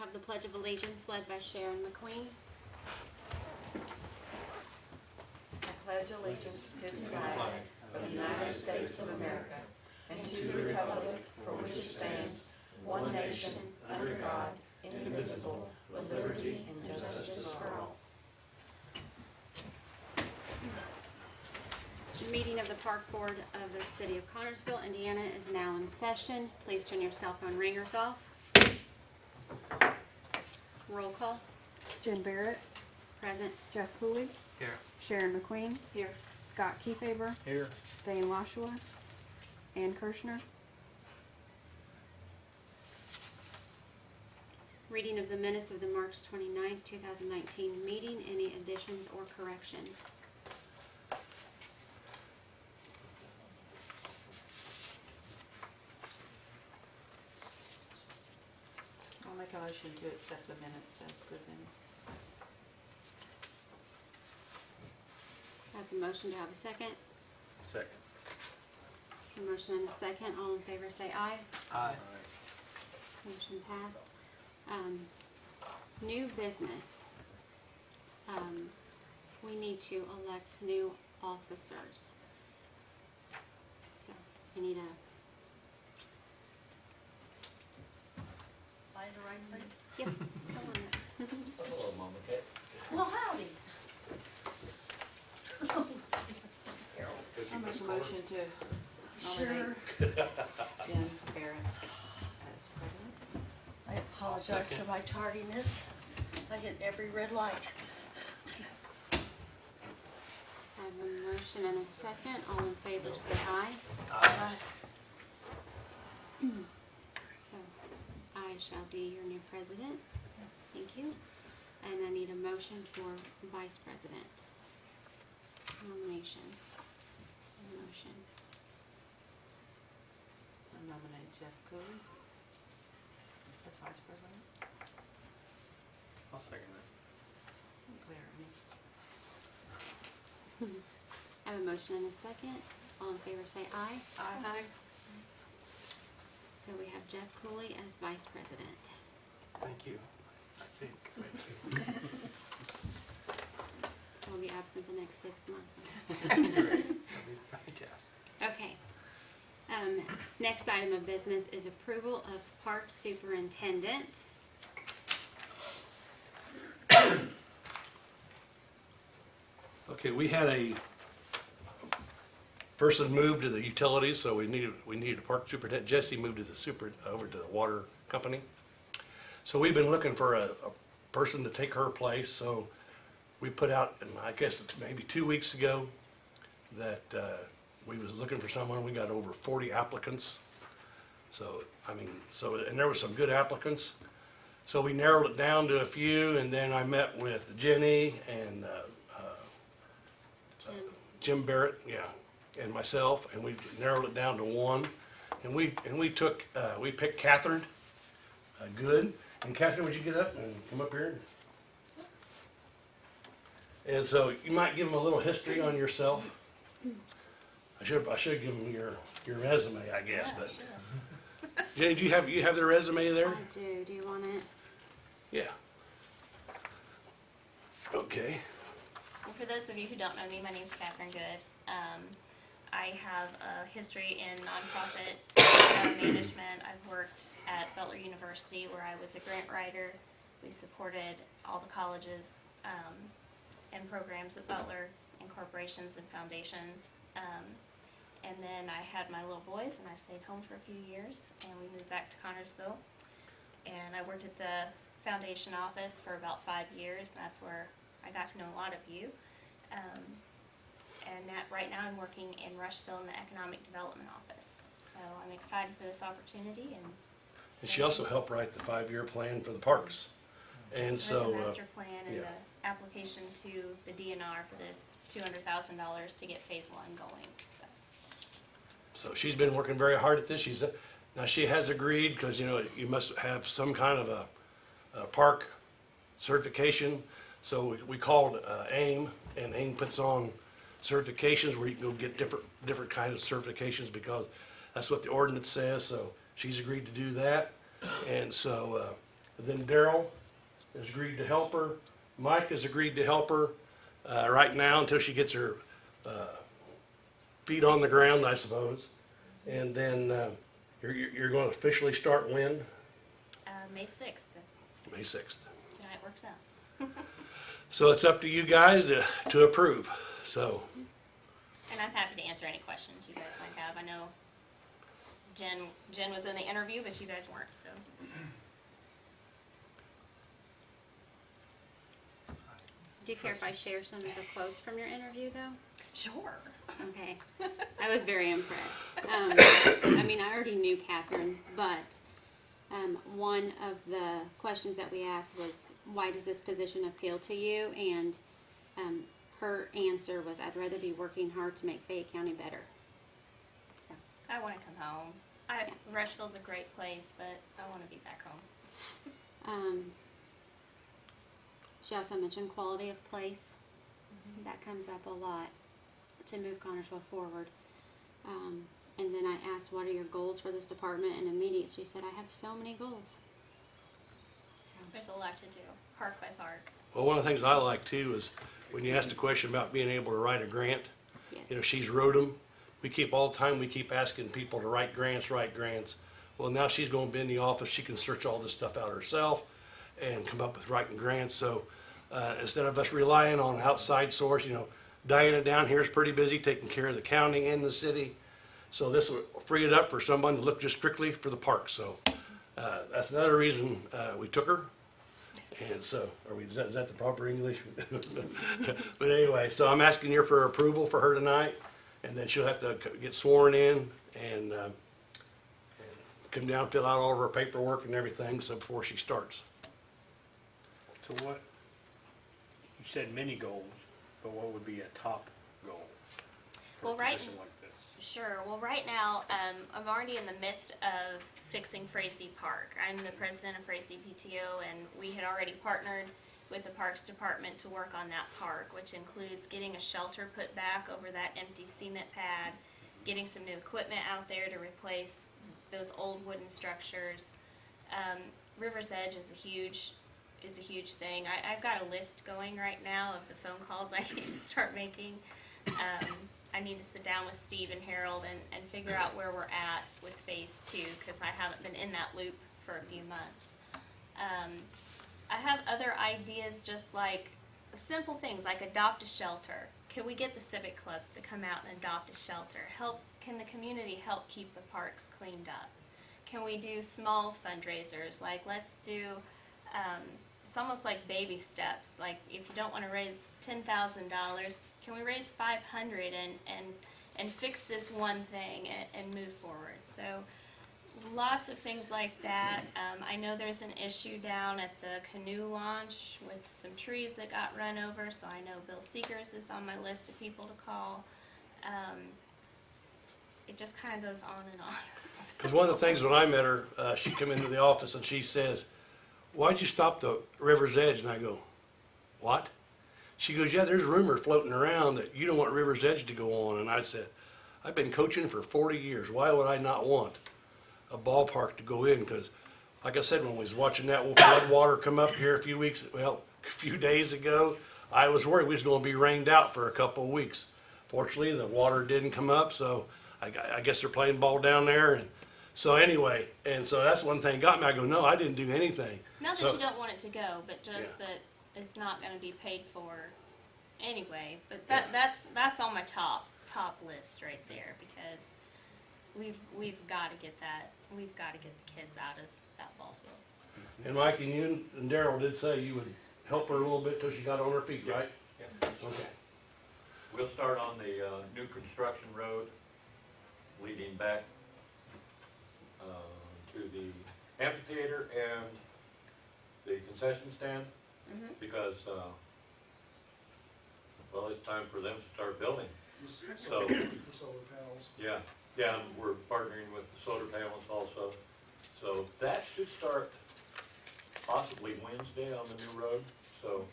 have the Pledge of Allegiance led by Sharon McQueen. I pledge allegiance to the flag of the United States of America and to the republic for which it stands, one nation, under God, indivisible, with liberty and justice for all. The meeting of the Park Board of the City of Connersville, Indiana is now in session. Please turn your cell phone ringers off. Roll call. Jen Barrett, Present. Jeff Cooley, Here. Sharon McQueen, Here. Scott Kiefaber, Here. Dane Washua, Ann Kirshner. Reading of the minutes of the March 29th, 2019 meeting. Any additions or corrections? I'll make a motion to accept the minutes as presented. I have a motion. To have a second? Second. A motion and a second. All in favor say aye. Aye. Motion passed. New business. We need to elect new officers. So, I need a, Find the right place? yep, go on it. Hello, Mama Kate. Well, howdy. I make a motion to nominate Jen Barrett as president. I apologize second. for my tardiness. I hit every red light. I have a motion and a second. All in favor say aye. So, I shall be your new president. Thank you. And I need a motion for vice president. Nomination. Motion. I nominate Jeff Cooley as vice president. I'll second that. Clear me. I have a motion and a second. All in favor say aye. Aye. So we have Jeff Cooley as vice president. Thank you. I think. Thank you. So we'll be absent the next 6 months. Great. That'd be fantastic. Okay. Next item of business is approval of park superintendent. Okay, we had a person move to the utilities, so we needed a park superintendent. Jesse moved to over to the water company. So we've been looking for a person to take her place, so we put out, and I guess it's maybe 2 weeks ago, that we was looking for someone. We got over 40 applicants. So, and there were some good applicants. So we narrowed it down to a few, and then I met with Jenny and Jim. Jim Barrett, yeah, and myself, and we narrowed it down to one. And we picked Catherine Good. And Catherine, would you get up and come up here? And so you might give them a little history on yourself. I should give them your resume, I guess, but. Jenny, do you have their resume there? I do. Do you want it? Yeah. Okay. Well, for those of you who don't know me, my name's Catherine Good. I have a history in nonprofit management. I've worked at Butler University where I was a grant writer. We supported all the colleges and programs at Butler and corporations and foundations. And then I had my little boys and I stayed home for a few years and we moved back to Connersville. And I worked at the foundation office for about 5 years, and that's where I got to know a lot of you. And right now I'm working in Rushville in the Economic Development Office. So I'm excited for this opportunity And she also helped write the 5-year plan for the parks. And so. the master plan and yeah. the application to the DNR for the $200,000 to get phase 1 going. So she's been working very hard at this. Now she has agreed, because you must have some kind of a park certification. So we called AIM, and AIM puts on certifications where you can go get different kinds of certifications, because that's what the ordinance says. So she's agreed to do that. And so And then Daryl has agreed to help her. Mike has agreed to help her right now until she gets her feet on the ground, I suppose. And then you're going to officially start when? May 6th, May 6th. tonight works out. So it's up to you guys to approve. So, And I'm happy to answer any questions you guys might have. I know Jen was in the interview, but you guys weren't, so. Do you care if I share some of the quotes from your interview, though? Sure. Okay. I was very impressed. I mean, I already knew Catherine, but one of the questions that we asked was, why does this position appeal to you? And her answer was, I'd rather be working hard to make Fayette County better. I want to come home. Rushville's a great place, but I want to be back home. She also mentioned quality of place. That comes up a lot to move Connersville forward. And then I asked, what are your goals for this department? And immediately she said, I have so many goals. There's a lot to do, park by park. well, one of the things I like too is when you ask the question about being able to write a grant, Yes. you know, she's wrote them. We keep all the time, we keep asking people to write grants. Well, now she's going to be in the office. She can search all this stuff out herself and come up with writing grants. So instead of us relying on an outside source, you know, Diana down here is pretty busy taking care of the county and the city. So this will free it up for someone to look just strictly for the park. So that's another reason we took her. And so, is that the proper English? But anyway, so I'm asking you for approval for her tonight, and then she'll have to get sworn in and come down, fill out all of her paperwork and everything, so before she starts. So what, you said many goals, but what would be a top goal for Well, a right- position like this? Sure. Well, right now, I'm already in the midst of fixing Frazee Park. I'm the president of Frazee PTO, and we had already partnered with the Parks Department to work on that park, which includes getting a shelter put back over that empty cement pad, getting some new equipment out there to replace those old wooden structures. River's Edge is a huge thing. I've got a list going right now of the phone calls I need to start making. I need to sit down with Steve and Harold and figure out where we're at with phase 2, because I haven't been in that loop for a few months. I have other ideas, just like simple things like adopt a shelter. Can we get the civic clubs to come out and adopt a shelter? Can the community help keep the parks cleaned up? Can we do small fundraisers? Like, let's do, it's almost like baby steps. Like, if you don't want to raise $10,000, can we raise $500 and fix this one thing and move forward? So lots of things like that. I know there's an issue down at the canoe launch with some trees that got run over, so I know Bill Seegers is on my list of people to call. It just kind of goes on and on. Because one of the things when I met her, she come into the office and she says, why'd you stop the River's Edge? And I go, what? She goes, yeah, there's rumors floating around that you don't want River's Edge to go on. And I said, I've been coaching for 40 years. Why would I not want a ballpark to go in? Because, like I said, when we was watching that flood water come up here a few days ago, I was worried we was going to be rained out for a couple of weeks. Fortunately, the water didn't come up, so I guess they're playing ball down there. And so anyway, and so that's one thing got me. I go, no, I didn't do anything. Not So- that you don't want it to go, but just Yeah. that it's not going to be paid for anyway. But that's on my top list right there, because we've got to get that. We've got to get the kids out of that ball field. And Mike and you and Daryl did say you would help her a little bit till she got on her feet, right? Yeah. Okay. We'll start on the new construction road leading back to the amphitheater and the concession stand, because, well, it's time for them to start building. So, The solar panels. yeah, and we're partnering with the solar panels also. So that should start possibly Wednesday on the new road, so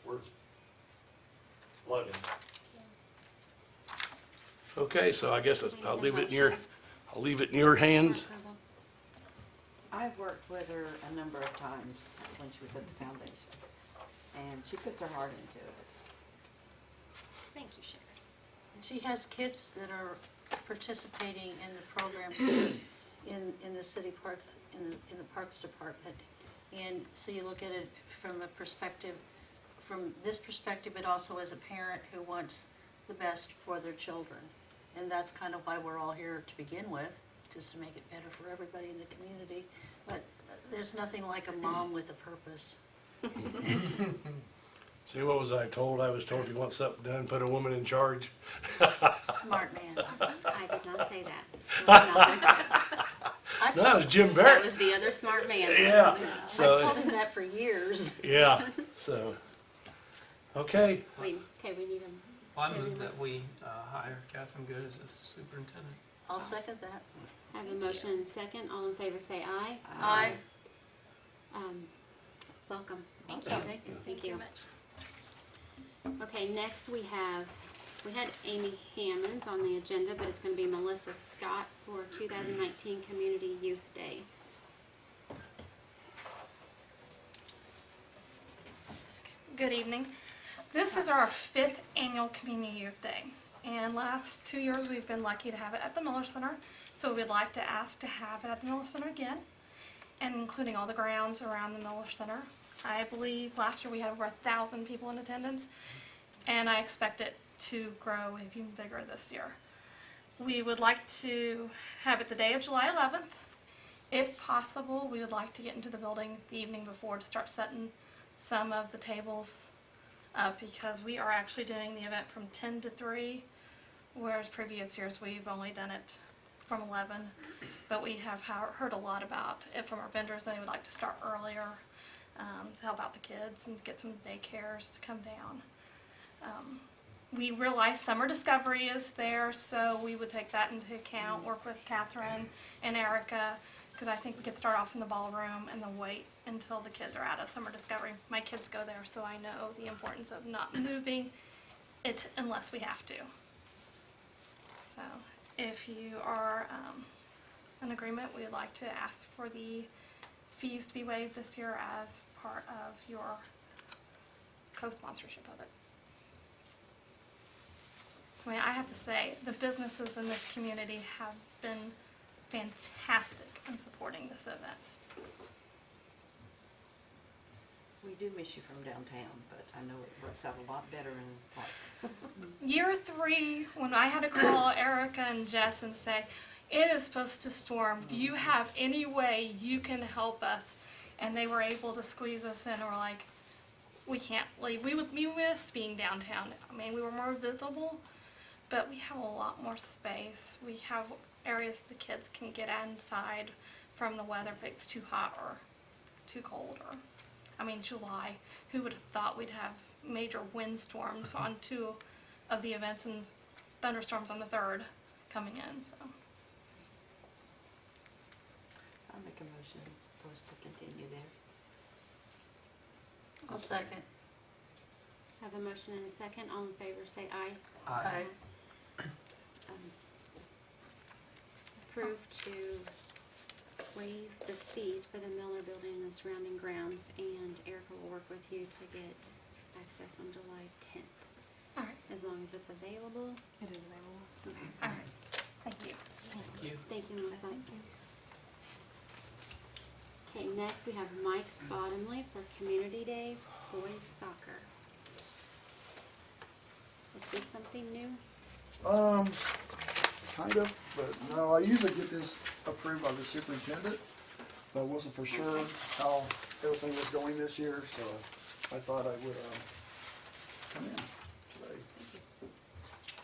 we're plugging. Okay, so I guess I'll leave it in your hands. I I've worked with her a number of times when she was at the foundation, and she puts her heart into it. Thank you, Sharon. She has kids that are participating in the programs in the city park, in the Parks Department. And so you look at it from a perspective, from this perspective, but also as a parent who wants the best for their children. And that's kind of why we're all here to begin with, just to make it better for everybody in the community. But there's nothing like a mom with a purpose. See, what was I told? I was told if you want something done, put a woman in charge. Smart man. I did not say that. I've That was told, Jim That Barrett. was the other smart man. Yeah. I've So, told him that for years. yeah, so, okay. We need him. Well, I move that we hire Catherine Good as a superintendent. I'll second that. I have a motion and a second. All in favor say aye. Aye. Welcome. Thank you. Thank you. Thank very you. much. Okay, next we had Amy Hammonds on the agenda, but it's gonna be Melissa Scott for 2019 Community Youth Day. Good evening. This is our 5th annual Community Youth Day. And last 2 years we've been lucky to have it at the Miller Center. So we'd like to ask to have it at the Miller Center again, and including all the grounds around the Miller Center. I believe last year we had over 1,000 people in attendance, and I expect it to grow even bigger this year. We would like to have it the day of July 11th. If possible, we would like to get into the building the evening before to start setting some of the tables up, because we are actually doing the event from 10 to 3, whereas previous years we've only done it from 11. But we have heard a lot about it from our vendors, and they would like to start earlier to help out the kids and get some daycares to come down. We realize summer discovery is there, so we would take that into account, work with Catherine and Erica, because I think we could start off in the ballroom and then wait until the kids are out of summer discovery. My kids go there, so I know the importance of not moving it unless we have to. So if you are in agreement, we would like to ask for the fees to be waived this year as part of your co-sponsorship of it. I mean, I have to say, the businesses in this community have been fantastic in supporting this event. We do miss you from downtown, but I know it works out a lot better in the park. Year 3, when I had to call Erica and Jess and say, it is supposed to storm, do you have any way you can help us? And they were able to squeeze us in, and we're like, we can't leave. We miss being downtown. I mean, we were more visible, but we have a lot more space. We have areas the kids can get inside from the weather if it's too hot or too cold. Or, I mean, July, who would have thought we'd have major windstorms on 2 of the events and thunderstorms on the 3rd coming in, so. I'll make a motion for us to continue this. I'll second. Have a motion and a second. All in favor say aye. Aye. Approve to waive the fees for the Miller Building and the surrounding grounds, and Erica will work with you to get access on July 10th, All right, as long as it's available. It is available. Okay. all right. Thank you. Thank you. Thank you, Melissa. Okay, next we have Mike Bottomley for Community Day Boys Soccer. Is this something new? Kind of, but no, I usually get this approved by the superintendent, but I wasn't for sure how everything was going this year, so I thought I would, come in today.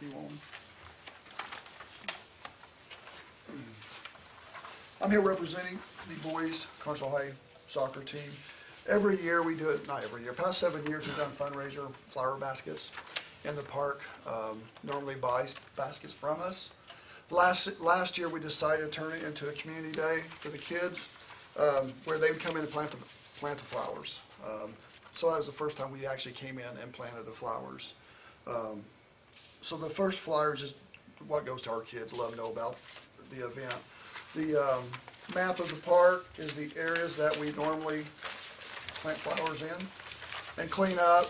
You want? I'm here representing the boys Carswell High soccer team. Every year we do it, not every year, past 7 years we've done fundraiser flower baskets in the park. Normally buys baskets from us. Last year we decided to turn it into a community day for the kids, where they would come in and plant the flowers. So that was the first time we actually came in and planted the flowers. So the first flyer is just what goes to our kids, let them know about the event. The map of the park is the areas that we normally plant flowers in and clean up.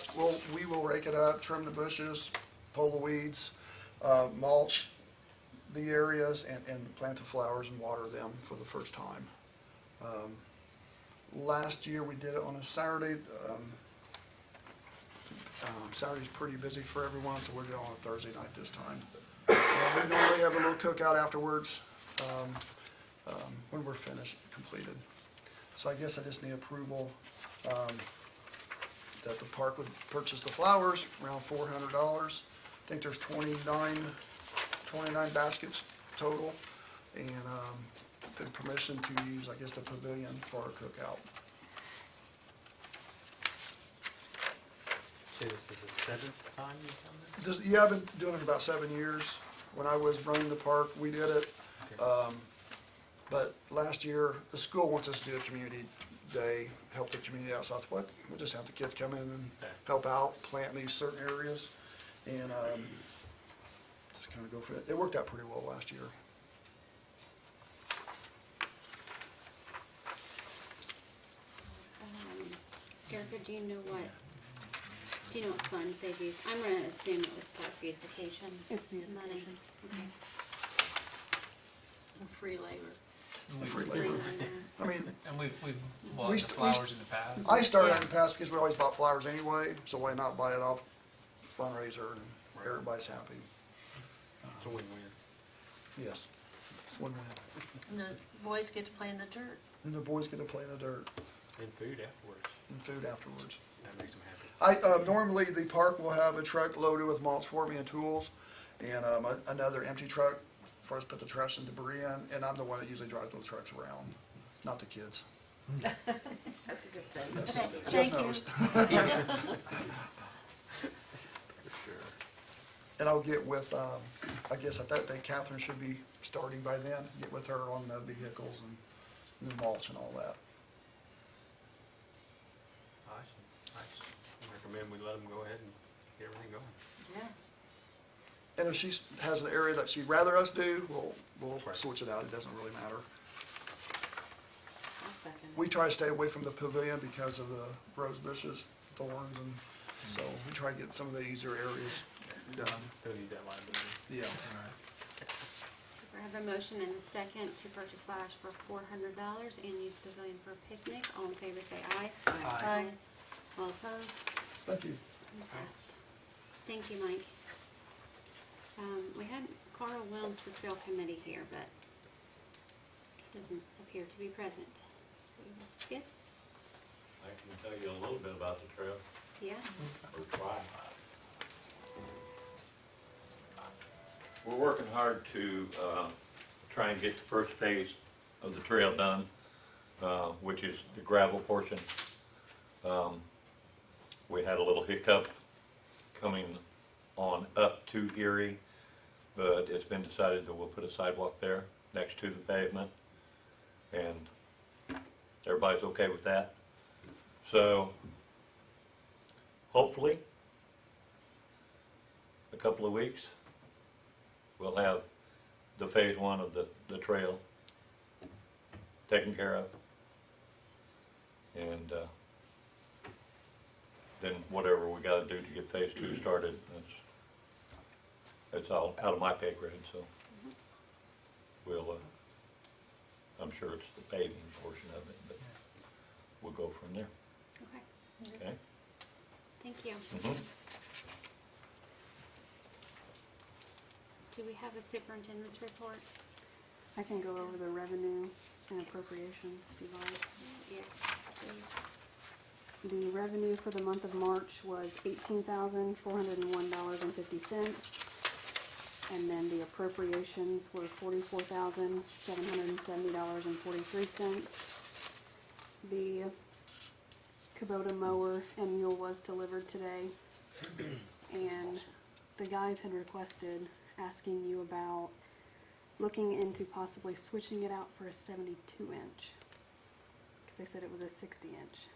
We will rake it up, trim the bushes, pull the weeds, mulch the areas, and plant the flowers and water them for the first time. Last year, we did it on a Saturday. Saturday's pretty busy for everyone, so we're doing it on a Thursday night this time. And we normally have a little cookout afterwards, when we're finished, completed. So I guess I just need approval, that the park would purchase the flowers, around $400. I think there's 29 baskets total, and, the permission to use, I guess, the pavilion for our cookout. Say this is the seventh time you've done this? Yeah, I've been doing it for about 7 years. When I was running the park, we did it. But last year, the school wants us to do a community day, help the community out. So I thought, we'll just have the kids come in and help out, plant in these certain areas, and just kind of go for it. It worked out pretty well last year. Erica, do you know what funds they've used? I'm gonna assume it was park beautification. It's money. beautification. Okay. And free labor. Free labor. I mean, And we've bought We the st- we flowers in the past. I started in the past because we always bought flowers anyway, so why not buy it off fundraiser and everybody's happy. It's a win-win. Yes, it's win-win. And the boys get to play in the dirt. And the boys get to play in the dirt And food afterwards. and food afterwards. That makes them happy. Normally the park will have a truck loaded with mulch for me and tools, and another empty truck for us to put the trash and debris in, and I'm the one that usually drives those trucks around, not the kids. That's a good thing. Yes, Okay, Jeff thank you. knows. For sure. And I'll get with, I guess at that day Catherine should be starting by then, get with her on the vehicles and the mulch and all that. I recommend we let them go ahead and get everything going. Yeah. And if she has an area that she'd rather us do, we'll Right. switch it out, it doesn't really matter. I'll second it. We try to stay away from the pavilion because of the rose bushes, thorns, and so we try to get some of the easier areas done. Don't need that liability. Yeah. So we have a motion and a second to purchase flowers for $400 and use the pavilion for a picnic. All in favor say aye. Aye. All opposed? Thank you. Passed. Thank you, Mike. We had Carl Wilms for Trail Committee here, but he doesn't appear to be present. So we will skip. I can tell you a little bit about the trail, Yeah. or try. We're working hard to try and get the first phase of the trail done, which is the gravel portion. We had a little hiccup coming on up to Erie, but it's been decided that we'll put a sidewalk there next to the pavement, and everybody's okay with that. So hopefully, a couple of weeks, we'll have the phase one of the trail taken care of. And then whatever we gotta do to get phase two started, that's all out of my pay grade, so we'll, I'm sure it's the paving portion of it, but we'll go from there, Okay. okay? Thank you. Mhm. Do we have a superintendent's report? I can go over the revenue and appropriations if you like. Yes, please. The revenue for the month of March was $18,401.50. And then the appropriations were $44,770.43. The Kubota mower and mule was delivered today. And the guys had requested asking you about looking into possibly switching it out for a 72 inch. Because they said it was a 60 inch.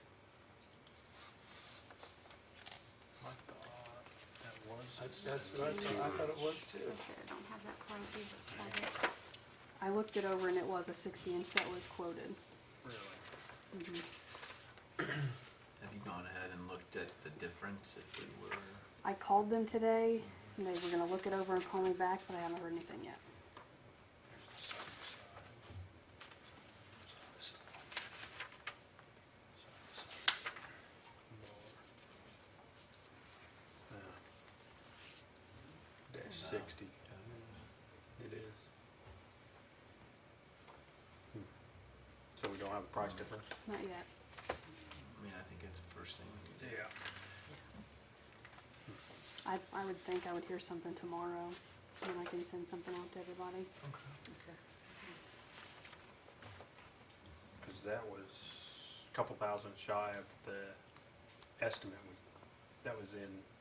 I thought that was. That's what I thought it was too. Okay, I don't have that quote. You have it. I looked it over and it was a 60-inch that was quoted. Really? Have you gone ahead and looked at the difference if we were? I called them today, and they were gonna look it over and call me back, but I haven't heard anything yet. Dash 60. It is. So we don't have a price difference? Not yet. I mean, I think it's the first thing we need to do. Yeah. I would think I would hear something tomorrow, and then I can send something out to everybody. Because that was a couple thousand shy of the estimate that was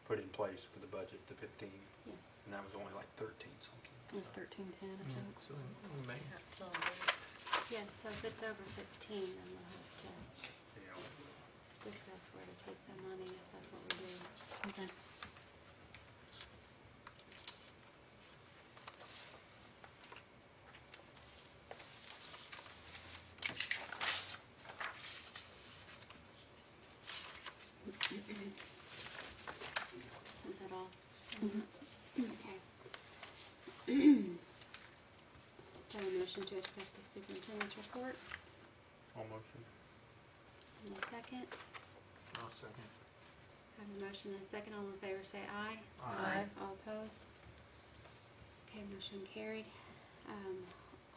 put in place for the budget, the 15, Yes. and that was only like 13 something. It was 1310, I Yeah, think. so we may, So, Yes, so if it's over 15, then we'll have to Yeah. discuss where to take the money if that's what we do. Okay. Is that all? Mhm. Okay. Do I have a motion to accept the superintendent's report? All motion. And a second? I'll second. I have a motion and a second. All in favor say aye. Aye. All opposed? Okay, motion carried.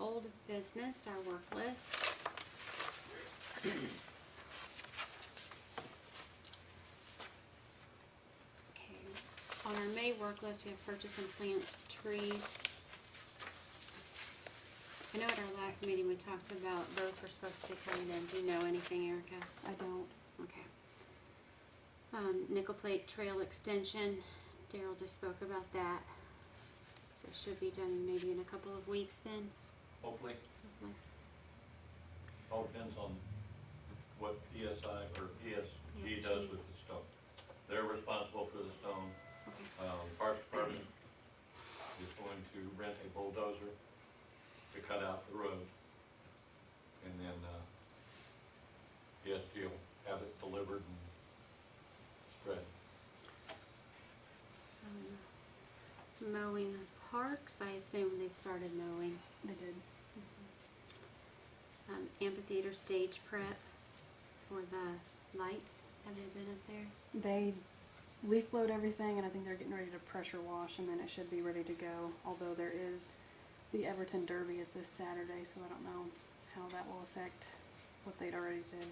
Old business, our work list. Okay, on our May work list, we have purchase and plant trees. I know at our last meeting, we talked about those were supposed to be coming in. Do you know anything, Erica? I don't. Okay. Nickel plate trail extension, Daryl just spoke about that. So it should be done maybe in a couple of weeks then. Hopefully, Hopefully. all depends on what ESI or ESG does with the stone. They're responsible for the stone. Okay. Parks Department is going to rent a bulldozer to cut out the road. And then, ESG will have it delivered and spread. Mowing parks, I assume they've started mowing. They did. Amphitheater stage prep for the lights. Have they been up there? They leaf blowed everything, and I think they're getting ready to pressure wash, and then it should be ready to go. Although there is the Everton Derby is this Saturday, so I don't know how that will affect what they'd already did.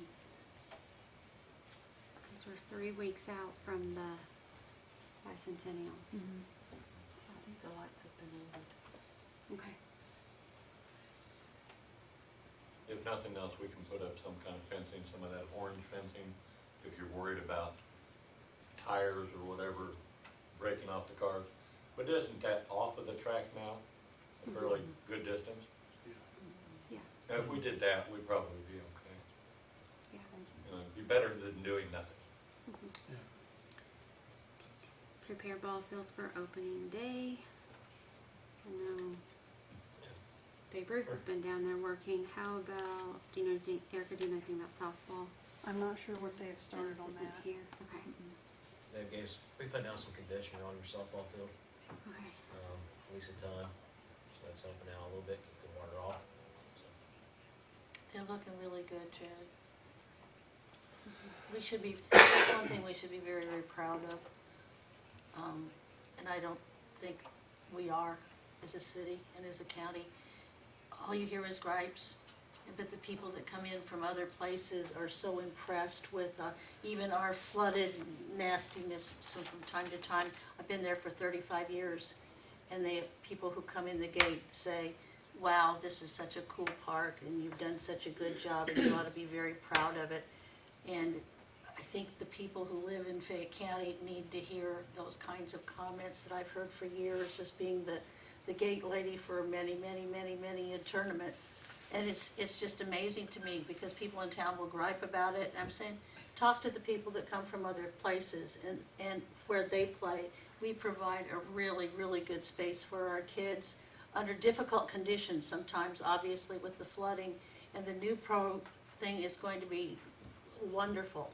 Because we're 3 weeks out from the bicentennial. Mm-hmm. I think the lights have been ordered. Okay. If nothing else, we can put up some kind of fencing, some of that orange fencing, if you're worried about tires or whatever breaking off the cars. But isn't that off of the track now, a fairly good distance? Yeah. Now, if we did that, we'd probably be okay. Yeah. You know, it'd be better than doing nothing. Prepare ball fields for opening day. I know Babe Ruth has been down there working. How about, do you know anything, Erica, do you know anything about softball? I'm not sure what they've started Dennis on isn't that. here. Okay. We put down some conditioner on your softball field, Okay. least a ton, so that's helping out a little bit, keep the water off. So, They're looking really good, Jared. We should be, that's one thing we should be very, very proud of. And I don't think we are as a city and as a county. All you hear is gripes, but the people that come in from other places are so impressed with even our flooded nastiness. So from time to time, I've been there for 35 years, and people who come in the gate say, wow, this is such a cool park, and you've done such a good job, and you ought to be very proud of it. And I think the people who live in Fayette County need to hear those kinds of comments that I've heard for years as being the gate lady for many a tournament. And it's just amazing to me because people in town will gripe about it. And I'm saying, talk to the people that come from other places and where they play. We provide a really, really good space for our kids. under difficult conditions sometimes, obviously with the flooding. And the new pro thing is going to be wonderful.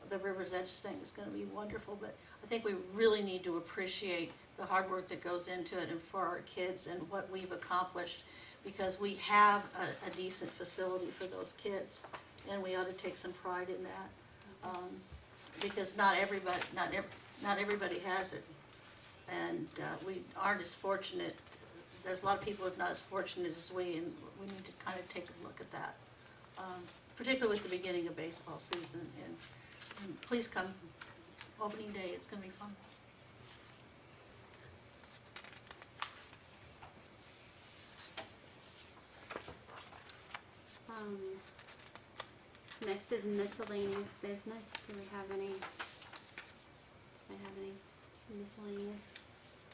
The River's Edge thing is gonna be wonderful, but I think we really need to appreciate the hard work that goes into it and for our kids and what we've accomplished, because we have a decent facility for those kids, and we ought to take some pride in that. Because not everybody has it, and we aren't as fortunate. There's a lot of people who's not as fortunate as we, and we need to kind of take a look at that, particularly with the beginning of baseball season. And please come opening day, it's gonna be fun. Next is miscellaneous business. Do we have any miscellaneous?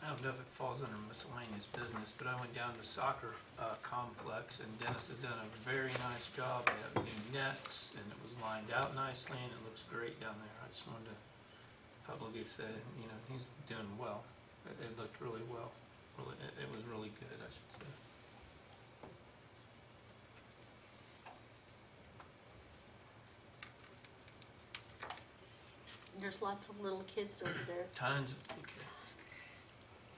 I don't know if it falls under miscellaneous business, but I went down to the soccer complex, and Dennis has done a very nice job. They have new nets, and it was lined out nicely, and it looks great down there. I just wanted to publicly say, he's doing well. It looked really well. Really, it was really good, I should say. There's lots of little kids over there. Tons of little kids.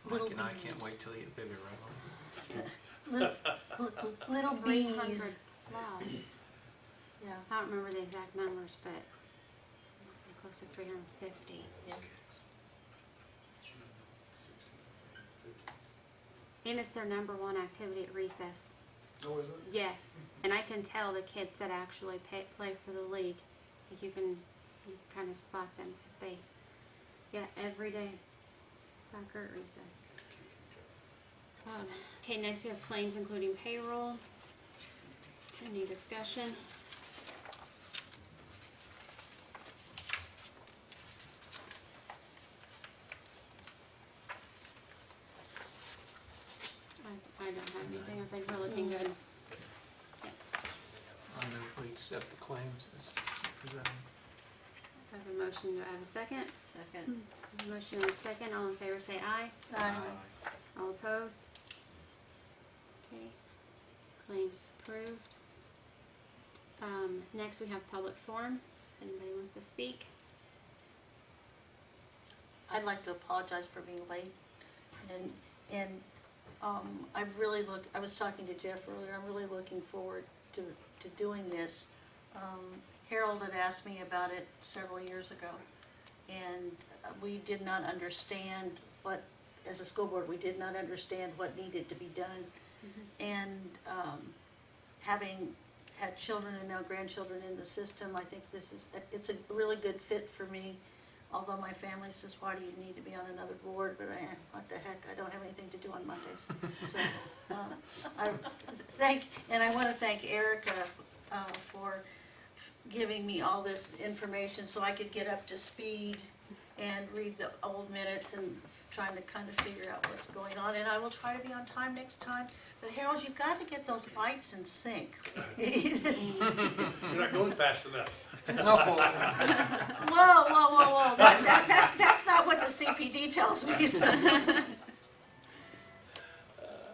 Little Mike and I can't bees. wait till you get bigger, right? Little 300 bees. plus. Yeah. I don't remember the exact numbers, but I would say close to 350. Yeah. And it's their number one activity at recess. Oh, is it? Yeah, and I can tell the kids that actually play for the league. You can kind of spot them because every day soccer at recess. Okay, next we have claims including payroll. Any discussion? I don't have anything. I think we're looking good. I move we accept the claims as presented. I have a motion. Do I have a second? Second. Motion and a second. All in favor say aye. Aye. All opposed? Okay. Claims approved. Next we have public forum. If anybody wants to speak. I'd like to apologize for being late, and I was talking to Jeff earlier, I'm really looking forward to doing this. Harold had asked me about it several years ago, and we did not understand as a school board, we did not understand what needed to be done. And having had children and now grandchildren in the system, I think it's a really good fit for me. Although my family says, why do you need to be on another board? But what the heck, I don't have anything to do on Mondays. So I want to thank Erica for giving me all this information so I could get up to speed and read the old minutes and trying to kind of figure out what's going on. And I will try to be on time next time. But Harold, you've got to get those lights in sync. You're not going fast enough. Whoa. That's not what the CPD tells me. So.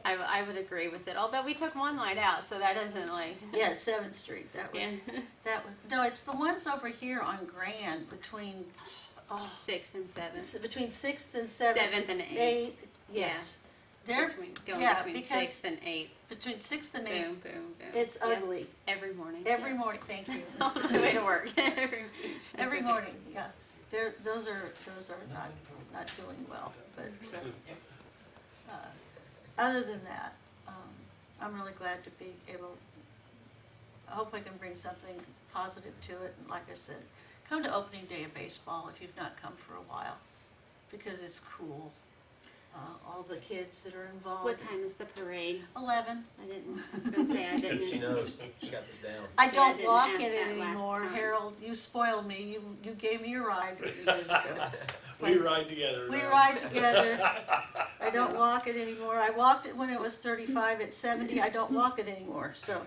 I would agree with it. Although we took one light out, so that doesn't like. Yeah, 7th Street. That was. No, it's the ones over here on Grand between. 6th and 7th. Between 6th and 7th. 7th and 8th. Yes. They're Between because 6th and 8th. between 6th and 8th. Boom, boom, boom. It's Yep. ugly. Every morning. Every morning. Thank you. On the way to work. Every morning. Yeah. Those are not doing well. But other than that, I'm really glad to be able. I hope I can bring something positive to it. And like I said, come to opening day of baseball if you've not come for a while, because it's cool. All the kids that are involved. What time is the parade? 11. I was going to say I didn't. She knows, she got this down. I See, I don't didn't walk ask in it that last anymore, time. Harold. You spoiled me. You gave me a ride a few years ago. We ride together. We now. ride together. I don't walk it anymore. I walked it when it was 35. At 70, I don't walk it anymore. So,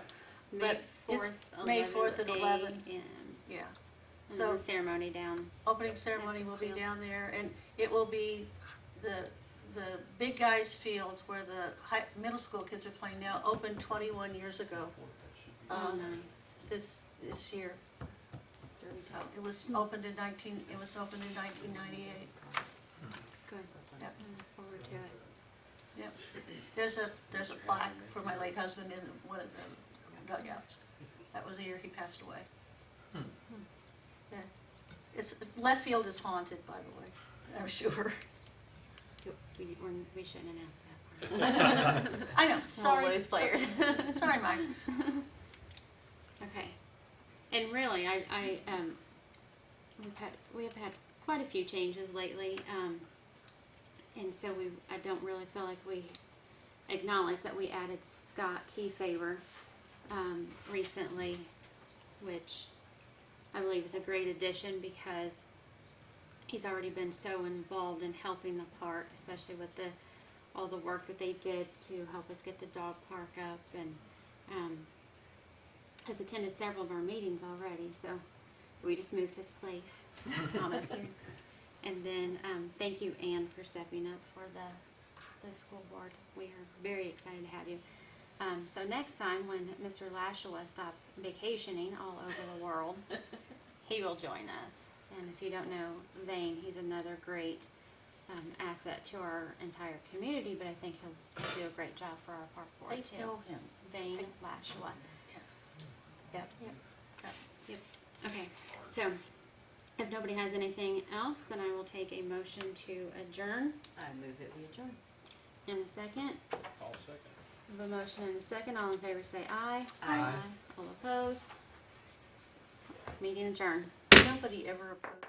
May but 4th, it's May 4th at 11. a.m. Yeah. And So then the ceremony down. opening ceremony will be down there, and it will be the the big guys field where the middle school kids are playing now opened 21 years ago. Oh, nice. This year. So it was opened in 1998. Good. Yep. Look forward to it. Yep. There's a plaque for my late husband in one of the dugouts. That was the year he passed away. Yeah. Left field is haunted, by the way, I'm sure. We shouldn't announce that part. I know, sorry. lose players. Sorry, Mike. Okay. And really, we have had quite a few changes lately, and so I don't really feel like we acknowledge that we added Scott Keyfavor recently, which I believe is a great addition because he's already been so involved in helping the park, especially with all the work that they did to help us get the dog park up, and has attended several of our meetings already, so we just moved his place on up here. And then thank you, Anne, for stepping up for the school board. We are very excited to have you. So next time when Mr. Lashua stops vacationing all over the world, he will join us. And if you don't know Vane, he's another great asset to our entire community, but I think he'll do a great job for our park board I too. know him. Vane Lashua. Yep. Yep. Okay, so if nobody has anything else, then I will take a motion to adjourn. I move that we adjourn. In a second. I'll second. We have a motion and a second. All in favor say aye. Aye. All opposed. Meeting adjourned. Nobody ever opposed.